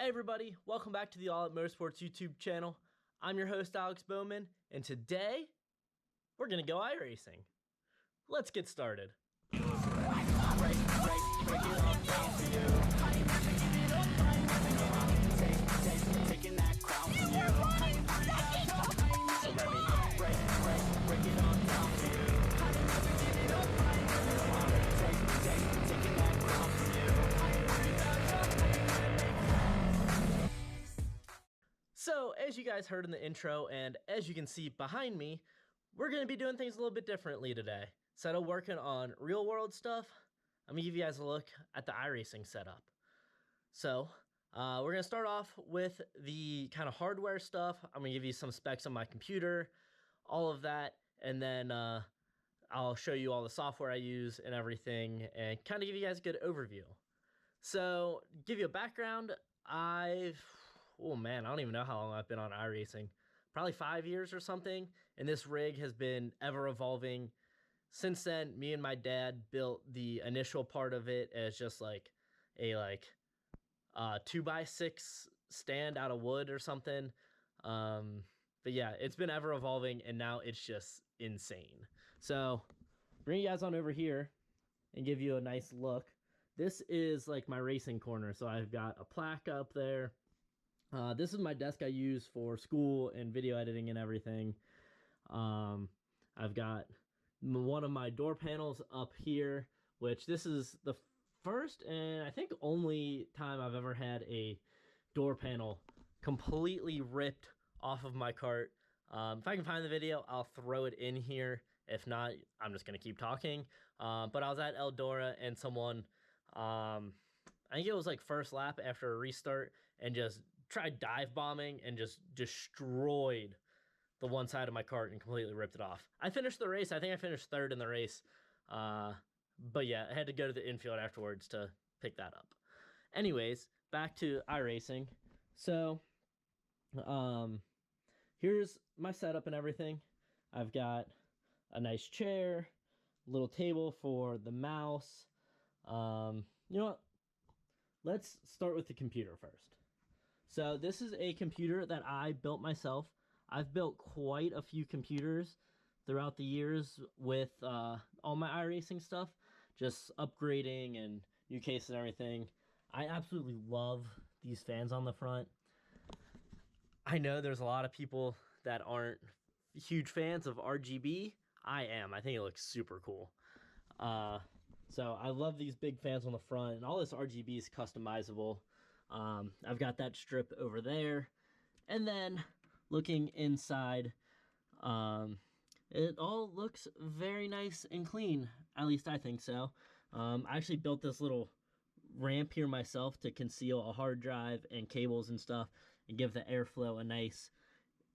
Hey everybody, welcome back to the All Out Motorsports YouTube channel. I'm your host Alex Bowman, and today we're gonna go iRacing. Let's get started. So, as you guys heard in the intro, and as you can see behind me, we're going to be doing things a little bit differently today. Instead of working on real-world stuff, I'm going to give you guys a look at the iRacing setup. So, we're going to start off with the kind of hardware stuff. I'm going to give you some specs on my computer, all of that, and then I'll show you all the software I use and everything, and kind of give you guys a good overview. So, give you a background, oh man, I don't even know how long I've been on iRacing. Probably 5 years or something. And this rig has been ever evolving. Since then, me and my dad built the initial part of it as just like a 2x6 stand out of wood or something. But yeah, it's been ever evolving and now it's just insane. So bring you guys on over here and give you a nice look. This is like my racing corner. So I've got a plaque up there. This is my desk I use for school and video editing and everything. I've got one of my door panels up here, which this is the first and I think only time I've ever had a door panel completely ripped off of my cart. If I can find the video, I'll throw it in here. If not, I'm just going to keep talking. But I was at Eldora and someone, I think it was like first lap after a restart, and just tried dive bombing and just destroyed the one side of my cart and completely ripped it off. I finished the race. I think I finished third in the race. But yeah, I had to go to the infield afterwards to pick that up. Anyways, back to iRacing. So, here's my setup and everything. I've got a nice chair, little table for the mouse. You know what? Let's start with the computer first. So this is a computer that I built myself. I've built quite a few computers throughout the years with all my iRacing stuff, just upgrading and new cases and everything. I absolutely love these fans on the front. I know there's a lot of people that aren't huge fans of RGB. I am. I think it looks super cool. So I love these big fans on the front, and all this RGB is customizable. I've got that strip over there, and then looking inside, it all looks very nice and clean. At least I think so. I actually built this little ramp here myself to conceal a hard drive and cables and stuff, and give the airflow a nice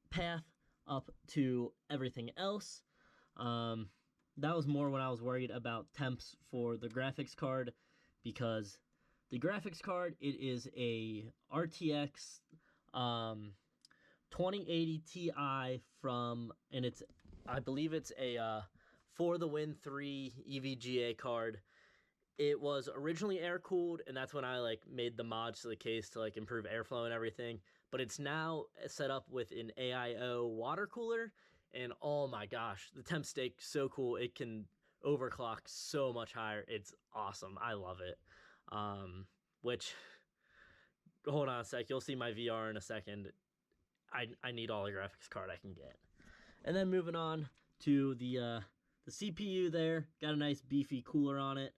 path up to everything else. That was more when I was worried about temps for the graphics card, because the graphics card, it is a RTX 2080 Ti from, and it's, I believe it's a For the Win 3 EVGA card. It was originally air cooled, and that's when I like made the mods to the case to like improve airflow and everything. But it's now set up with an AIO water cooler, and oh my gosh, the temp stay so cool. It can overclock so much higher. It's awesome. I love it. Which, hold on a sec, you'll see my VR in a second. I need all the graphics card I can get. And then moving on to the CPU there, got a nice beefy cooler on it.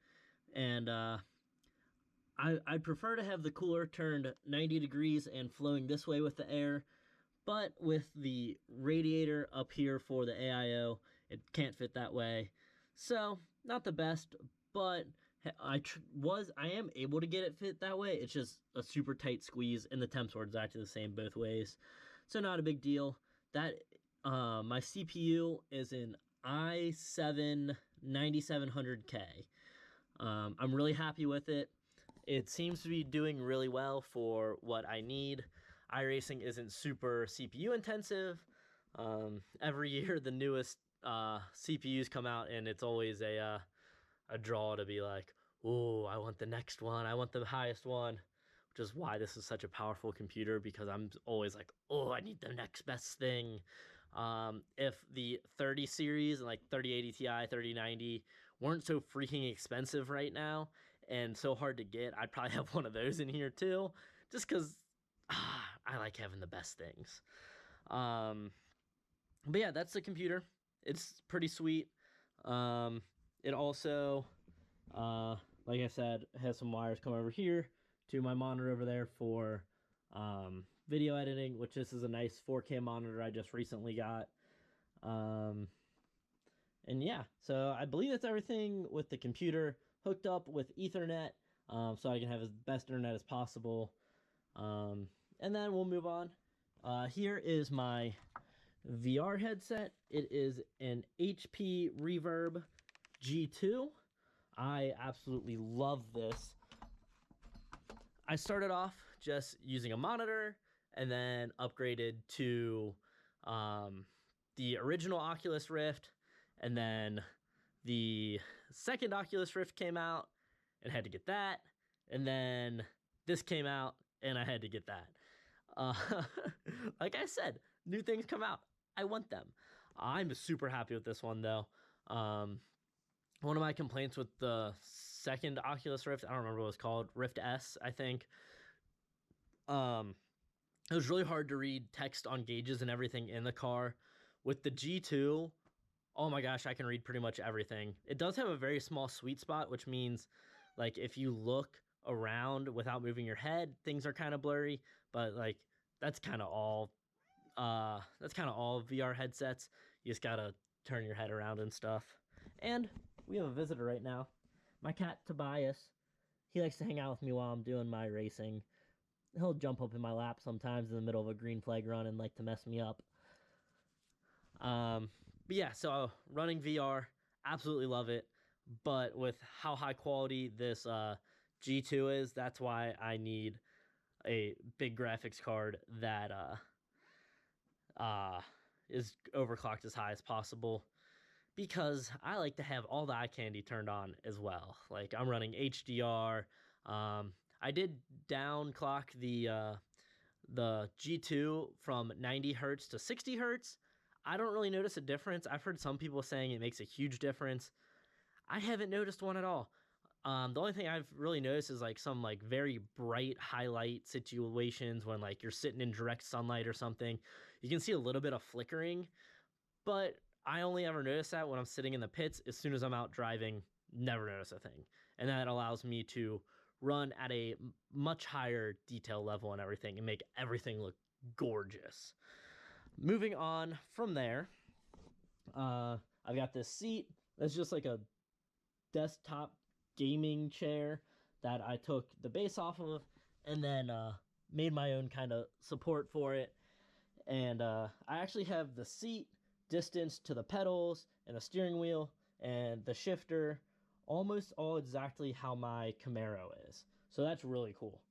And I'd prefer to have the cooler turned 90 degrees and flowing this way with the air, but with the radiator up here for the AIO, it can't fit that way. So, not the best, but I am able to get it fit that way. It's just a super tight squeeze, and the temp sword is actually the same both ways. So not a big deal. That my CPU is an i7 9700K. I'm really happy with it. It seems to be doing really well for what I need. iRacing isn't super CPU intensive. Every year the newest CPUs come out, and it's always a draw to be like, oh, I want the next one. I want the highest one, just why this is such a powerful computer, because I'm always like, oh, I need the next best thing. If the 30 series and like 3080 Ti, 3090 weren't so freaking expensive right now and so hard to get, I'd probably have one of those in here too, just because I like having the best things. But yeah, that's the computer. It's pretty sweet. It also, like I said, has some wires come over here to my monitor over there for video editing, which this is a nice 4K monitor I just recently got. And yeah, so I believe that's everything with the computer hooked up with Ethernet, so I can have as best internet as possible. And then we'll move on. Here is my VR headset. It is an HP Reverb G2. I absolutely love this. I started off just using a monitor and then upgraded to the original Oculus Rift, and then the second Oculus Rift came out and had to get that, and then this came out and I had to get that. Like I said, new things come out. I want them. I'm super happy with this one though. One of my complaints with the second Oculus Rift, I don't remember what it was called, Rift S, I think. It was really hard to read text on gauges and everything in the car. With the G2, oh my gosh, I can read pretty much everything. It does have a very small sweet spot, which means like if you look around without moving your head, things are kind of blurry, but like that's kind of all VR headsets. You just gotta turn your head around and stuff. And we have a visitor right now. My cat Tobias. He likes to hang out with me while I'm doing my racing. He'll jump up in my lap sometimes in the middle of a green flag run and like to mess me up. But yeah, so running VR, absolutely love it. But with how high quality this G2 is, that's why I need a big graphics card that is overclocked as high as possible, because I like to have all the eye candy turned on as well. Like I'm running HDR. I did downclock the G2 from 90 hertz to 60 hertz. I don't really notice a difference. I've heard some people saying it makes a huge difference. I haven't noticed one at all. The only thing I've really noticed is like some like very bright highlight situations when like you're sitting in direct sunlight or something. You can see a little bit of flickering, but I only ever notice that when I'm sitting in the pits. As soon as I'm out driving, never notice a thing. And that allows me to run at a much higher detail level and everything and make everything look gorgeous. Moving on from there, I've got this seat. That's just like a desktop gaming chair that I took the base off of and then made my own kind of support for it. And I actually have the seat distance to the pedals and the steering wheel and the shifter almost all exactly how my Camaro is. So that's really cool.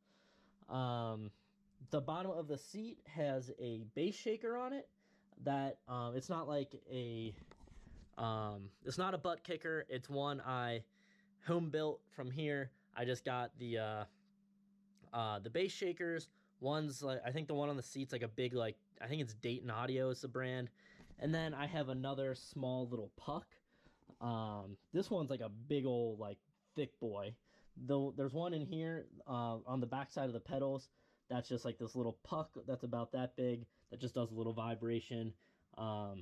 The bottom of the seat has a bass shaker on it that it's not like it's not a butt kicker. It's one I home built from here. I just got the bass shakers. One's like, I think the one on the seat's like a big, like, I think it's Dayton Audio is the brand. And then I have another small little puck. This one's like a big old, like, thick boy. Though there's one in here on the back side of the pedals that's just like this little puck that's about that big that just does a little vibration. I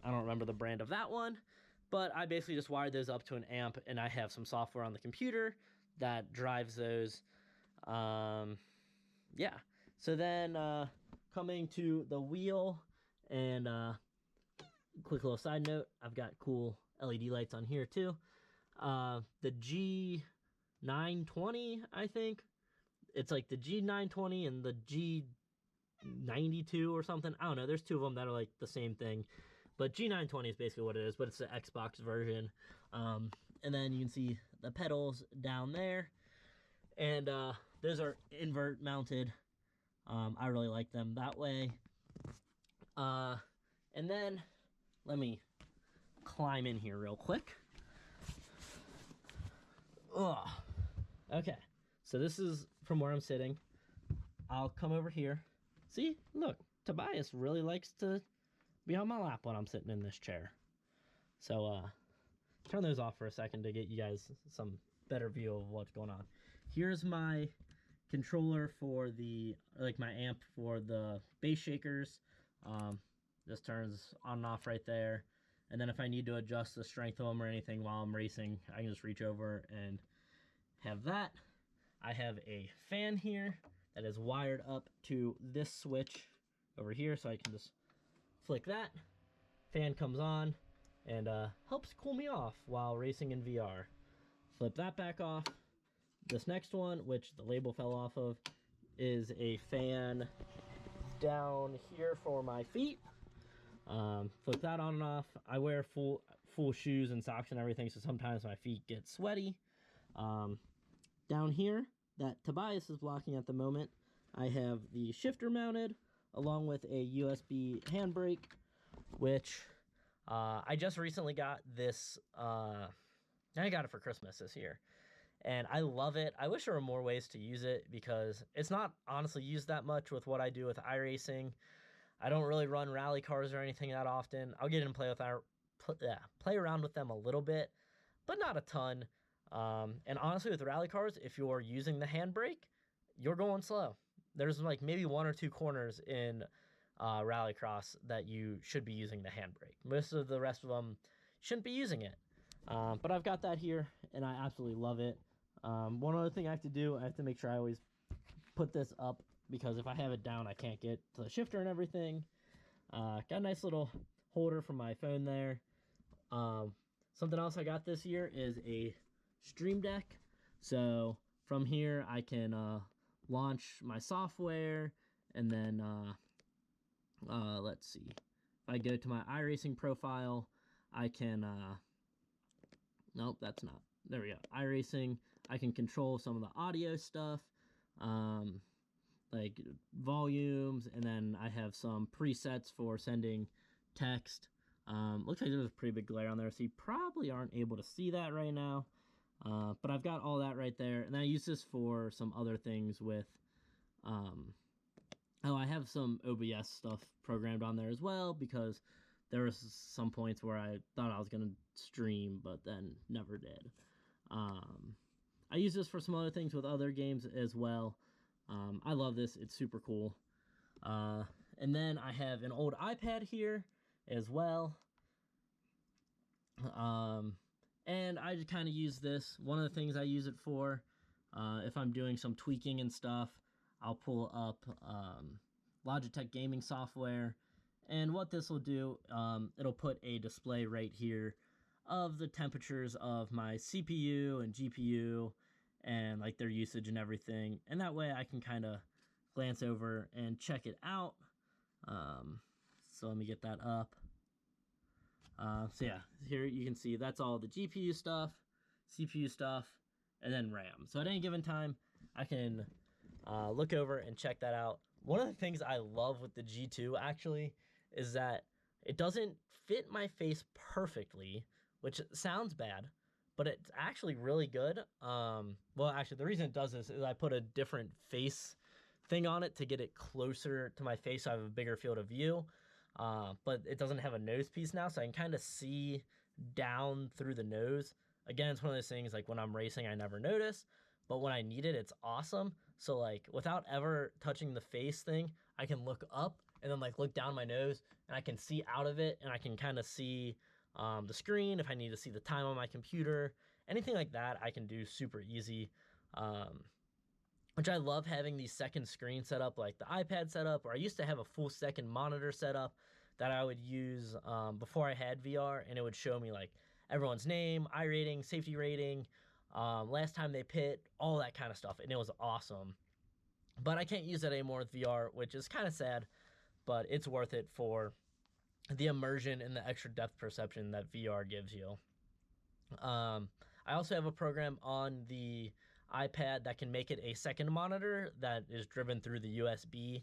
don't remember the brand of that one, but I basically just wired those up to an amp, and I have some software on the computer that drives those. Yeah. So then coming to the wheel, and quick little side note, I've got cool LED lights on here too. The G920, I think. It's like the G920 and the G92 or something. I don't know. There's two of them that are like the same thing. But G920 is basically what it is, but it's the Xbox version. And then you can see the pedals down there. And those are invert mounted. I really like them that way. And then let me climb in here real quick. Ugh. Okay. So this is from where I'm sitting. I'll come over here. See, look, Tobias really likes to be on my lap when I'm sitting in this chair. So, turn those off for a second to get you guys some better view of what's going on. Here's my controller for the, like my amp for the bass shakers. This turns on and off right there. And then if I need to adjust the strength of them or anything while I'm racing, I can just reach over and have that. I have a fan here that is wired up to this switch over here, so I can just flick that. Fan comes on and helps cool me off while racing in VR. Flip that back off. This next one, which the label fell off of, is a fan down here for my feet. Flip that on and off. I wear full shoes and socks and everything, so sometimes my feet get sweaty. Down here, that Tobias is blocking at the moment, I have the shifter mounted, along with a USB handbrake, which I just recently got this. I got it for Christmas this year, and I love it. I wish there were more ways to use it because it's not honestly used that much with what I do with iRacing. I don't really run rally cars or anything that often. I'll get in and play around with them a little bit, but not a ton. And honestly, with rally cars, if you're using the handbrake, you're going slow. There's like maybe 1 or 2 corners in rallycross that you should be using the handbrake. Most of the rest of them shouldn't be using it. But I've got that here, and I absolutely love it. One other thing I have to do, I have to make sure I always put this up, because if I have it down, I can't get to the shifter and everything. Got a nice little holder for my phone there. Something else I got this year is a Stream Deck. So from here, I can launch my software, and then let's see. If I go to my iRacing profile, I can... nope, that's not. There we go. iRacing. I can control some of the audio stuff. Like volumes, and then I have some presets for sending text. Looks like there's a pretty big glare on there, so you probably aren't able to see that right now. But I've got all that right there, and I use this for some other things with, I have some OBS stuff programmed on there as well, because there was some points where I thought I was going to stream, but then never did. I use this for some other things with other games as well. I love this. It's super cool. And then I have an old iPad here as well. And I just kind of use this. One of the things I use it for, if I'm doing some tweaking and stuff, I'll pull up Logitech gaming software. And what this will do, it'll put a display right here of the temperatures of my CPU and GPU and like their usage and everything. And that way I can kind of glance over and check it out. So let me get that up. So yeah, here you can see that's all the GPU stuff, CPU stuff, and then RAM. So at any given time, I can look over and check that out. One of the things I love with the G2 actually is that it doesn't fit my face perfectly, which sounds bad, but it's actually really good. Well, actually, the reason it does this is I put a different face thing on it to get it closer to my face so I have a bigger field of view. But it doesn't have a nose piece now, so I can kind of see down through the nose. Again, it's one of those things, like when I'm racing, I never notice, but when I need it, it's awesome. So like without ever touching the face thing, I can look up and then like look down my nose, and I can see out of it, and I can kind of see the screen if I need to see the time on my computer. Anything like that I can do super easy. Which I love having these second screen set up, like the iPad setup, or I used to have a full second monitor setup that I would use before I had VR, and it would show me like everyone's name, iRating, safety rating, last time they pit, all that kind of stuff, and it was awesome. But I can't use that anymore with VR, which is kind of sad, but it's worth it for the immersion and the extra depth perception that VR gives you. I also have a program on the iPad that can make it a second monitor that is driven through the USB,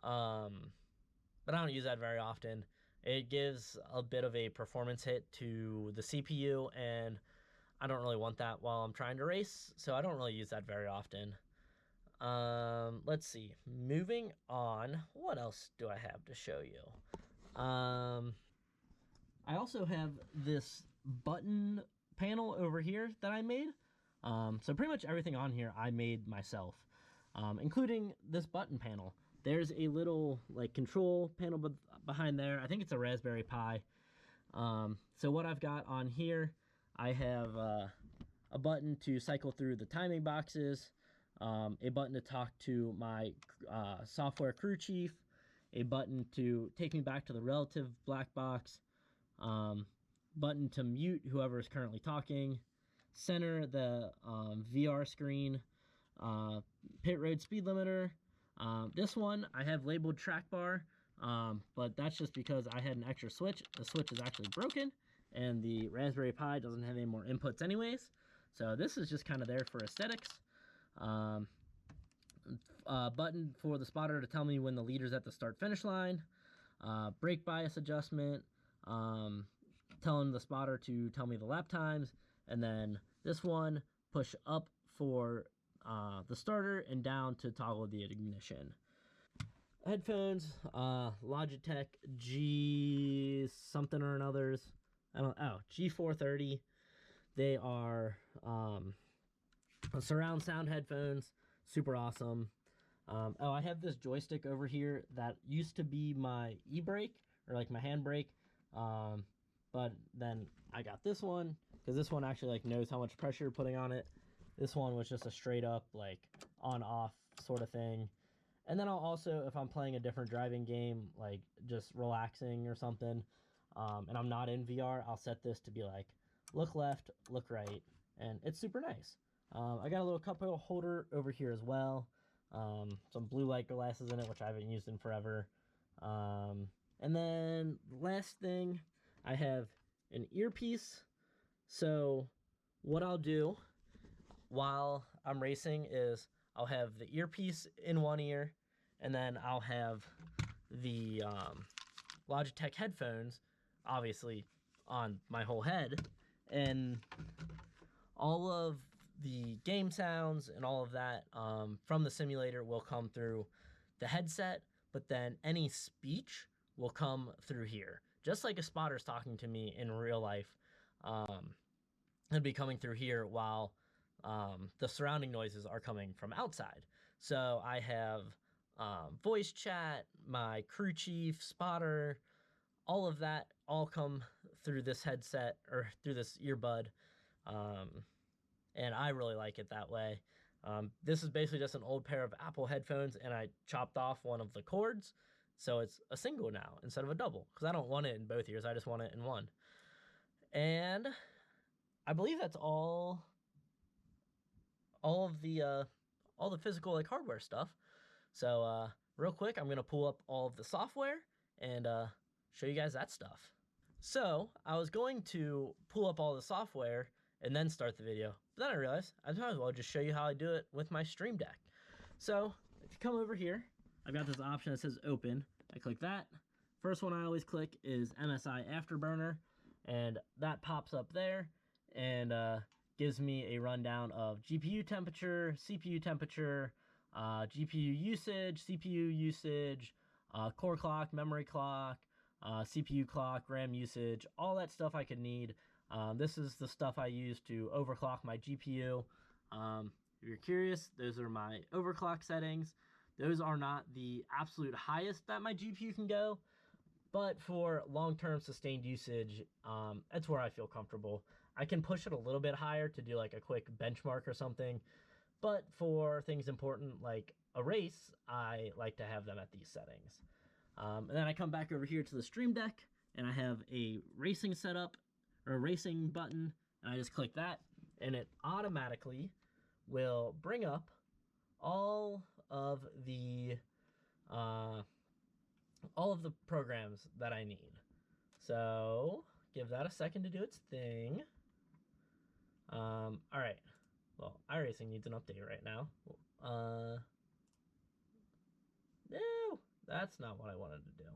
but I don't use that very often. It gives a bit of a performance hit to the CPU, and I don't really want that while I'm trying to race, so I don't really use that very often. Let's see. Moving on. What else do I have to show you? I also have this button panel over here that I made. So pretty much everything on here I made myself, including this button panel. There's a little like control panel behind there. I think it's a Raspberry Pi. So what I've got on here, I have a button to cycle through the timing boxes, a button to talk to my software crew chief, a button to take me back to the relative black box, button to mute whoever is currently talking, center the VR screen, pit road speed limiter. This one I have labeled track bar, but that's just because I had an extra switch. The switch is actually broken, and the Raspberry Pi doesn't have any more inputs anyways. So this is just kind of there for aesthetics. Button for the spotter to tell me when the leader's at the start-finish line. Brake bias adjustment. Telling the spotter to tell me the lap times. And then this one, push up for the starter and down to toggle the ignition. Headphones, Logitech G something or another's. G430. They are surround sound headphones, super awesome. I have this joystick over here that used to be my e-brake, or like my handbrake, but then I got this one because this one actually like knows how much pressure you're putting on it. This one was just a straight up like on off sort of thing. And then I'll also, if I'm playing a different driving game, like just relaxing or something, and I'm not in VR, I'll set this to be like look left, look right, and it's super nice. I got a little cup holder over here as well. Some blue light glasses in it, which I haven't used in forever. And then last thing, I have an earpiece. So what I'll do while I'm racing is I'll have the earpiece in one ear, and then I'll have the Logitech headphones, obviously, on my whole head, and all of the game sounds and all of that from the simulator will come through the headset, but then any speech will come through here. Just like a spotter's talking to me in real life, it'll be coming through here while the surrounding noises are coming from outside. So I have voice chat, my crew chief, spotter, all of that all come through this headset or through this earbud. And I really like it that way. This is basically just an old pair of Apple headphones, and I chopped off one of the cords, so it's a single now instead of a double, because I don't want it in both ears, I just want it in one. And I believe that's all of the physical like hardware stuff. So real quick, I'm gonna pull up all of the software and show you guys that stuff. So I was going to pull up all the software and then start the video, but then I realized I might as well just show you how I do it with my Stream Deck. So if you come over here, I've got this option that says open. I click that. First one I always click is MSI Afterburner, and that pops up there and gives me a rundown of GPU temperature, CPU temperature, GPU usage, CPU usage, core clock, memory clock, CPU clock, RAM usage, all that stuff I could need. This is the stuff I use to overclock my GPU. If you're curious, those are my overclock settings. Those are not the absolute highest that my GPU can go, but for long-term sustained usage, that's where I feel comfortable. I can push it a little bit higher to do like a quick benchmark or something, but for things important like a race, I like to have them at these settings. And then I come back over here to the Stream Deck, and I have a racing setup, or a racing button, and I just click that, and it automatically will bring up all of the programs that I need. So give that a second to do its thing. All right. Well, iRacing needs an update right now. No, that's not what I wanted to do.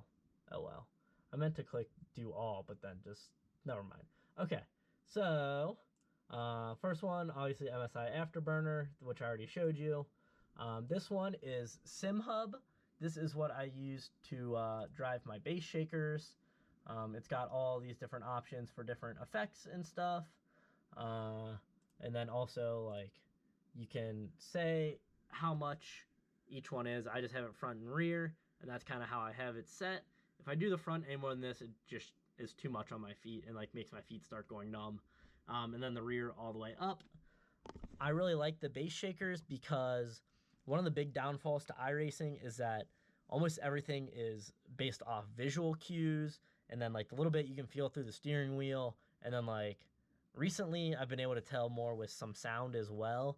Oh well. I meant to click do all, but then just never mind. Okay, so first one, obviously MSI Afterburner, which I already showed you. This one is SimHub. This is what I use to drive my base shakers. It's got all these different options for different effects and stuff. And then also, like, you can say how much each one is. I just have it front and rear, and that's kind of how I have it set. If I do the front any more than this, it just is too much on my feet and like makes my feet start going numb. And then the rear all the way up. I really like the base shakers because one of the big downfalls to iRacing is that almost everything is based off visual cues, and then like a little bit you can feel through the steering wheel, and then like recently I've been able to tell more with some sound as well.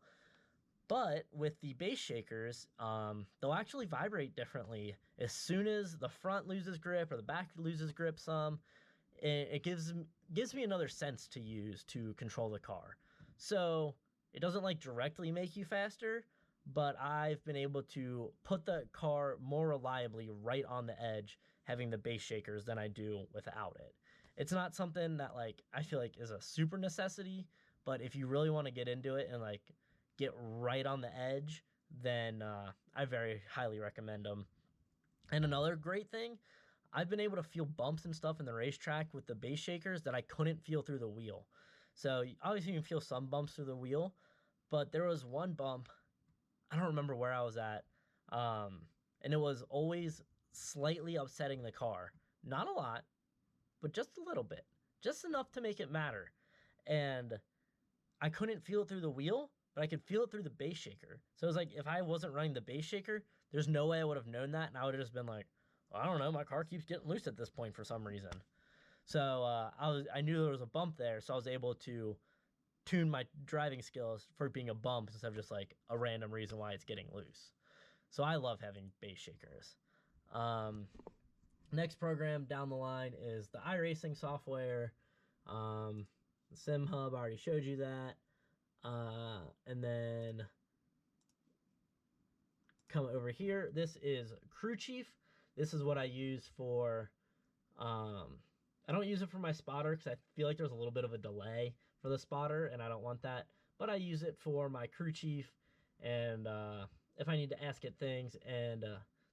But with the base shakers, they'll actually vibrate differently. As soon as the front loses grip or the back loses grip some, it gives me another sense to use to control the car. So it doesn't like directly make you faster, but I've been able to put the car more reliably right on the edge having the base shakers than I do without it. It's not something that like I feel like is a super necessity, but if you really want to get into it and like get right on the edge, then I very highly recommend them. And another great thing, I've been able to feel bumps and stuff in the racetrack with the base shakers that I couldn't feel through the wheel. So obviously you can feel some bumps through the wheel, but there was one bump, I don't remember where I was at, and it was always slightly upsetting the car. Not a lot, but just a little bit. Just enough to make it matter. And I couldn't feel it through the wheel, but I could feel it through the base shaker. So it was like if I wasn't running the base shaker, there's no way I would have known that, and I would have just been like, well, I don't know, my car keeps getting loose at this point for some reason. So I knew there was a bump there, so I was able to tune my driving skills for being a bump instead of just like a random reason why it's getting loose. So I love having base shakers. Next program down the line is the iRacing software. The SimHub, I already showed you that. And then come over here. This is Crew Chief. This is what I use for, I don't use it for my spotter because I feel like there's a little bit of a delay for the spotter and I don't want that. But I use it for my Crew Chief and if I need to ask it things, and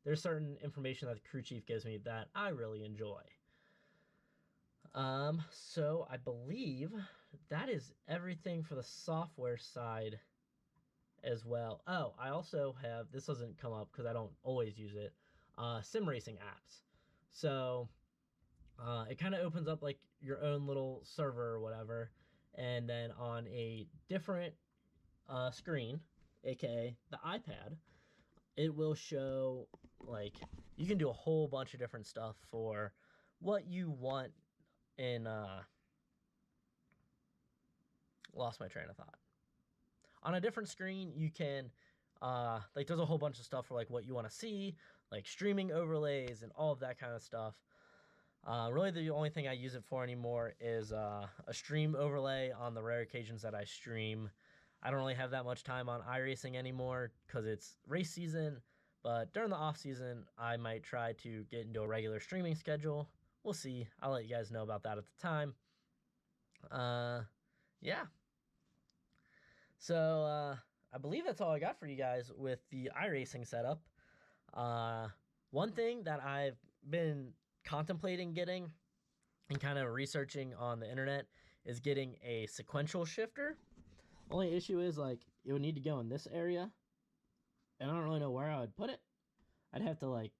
there's certain information that the Crew Chief gives me that I really enjoy. So I believe that is everything for the software side as well. Oh, I also have, this doesn't come up because I don't always use it, sim racing apps. So it kind of opens up like your own little server or whatever, and then on a different screen, aka the iPad, it will show like you can do a whole bunch of different stuff for what you want in lost my train of thought. On a different screen, you can like there's a whole bunch of stuff for like what you want to see, like streaming overlays and all of that kind of stuff. Really, the only thing I use it for anymore is a stream overlay on the rare occasions that I stream. I don't really have that much time on iRacing anymore because it's race season, but during the off season, I might try to get into a regular streaming schedule. We'll see. I'll let you guys know about that at the time. Yeah. So, I believe that's all I got for you guys with the iRacing setup. One thing that I've been contemplating getting and kind of researching on the internet is getting a sequential shifter. Only issue is like it would need to go in this area, and I don't really know where I would put it. I'd have to like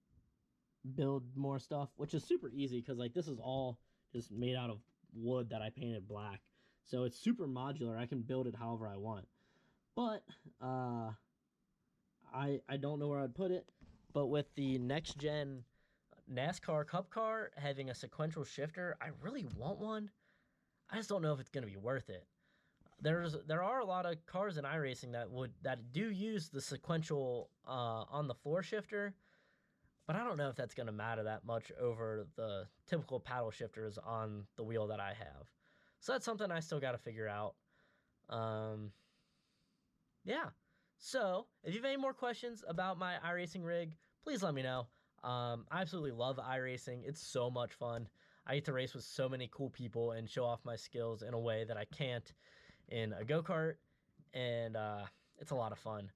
build more stuff, which is super easy because like this is all just made out of wood that I painted black, so it's super modular. I can build it however I want, but I don't know where I'd put it. But with the next gen NASCAR Cup car having a sequential shifter, I really want one. I just don't know if it's going to be worth it. There are a lot of cars in iRacing that do use the sequential on the floor shifter, but I don't know if that's going to matter that much over the typical paddle shifters on the wheel that I have. So that's something I still got to figure out. Yeah. So if you have any more questions about my iRacing rig, please let me know. I absolutely love iRacing. It's so much fun. I get to race with so many cool people and show off my skills in a way that I can't in a go-kart, and it's a lot of fun.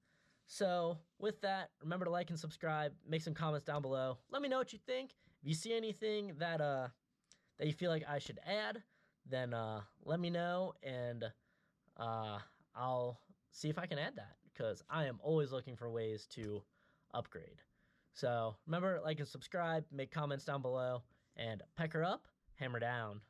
So with that, remember to like and subscribe. Make some comments down below. Let me know what you think. If you see anything that that you feel like I should add, then let me know, and I'll see if I can add that, because I am always looking for ways to upgrade. So remember, like and subscribe, make comments down below, and pecker up, hammer down.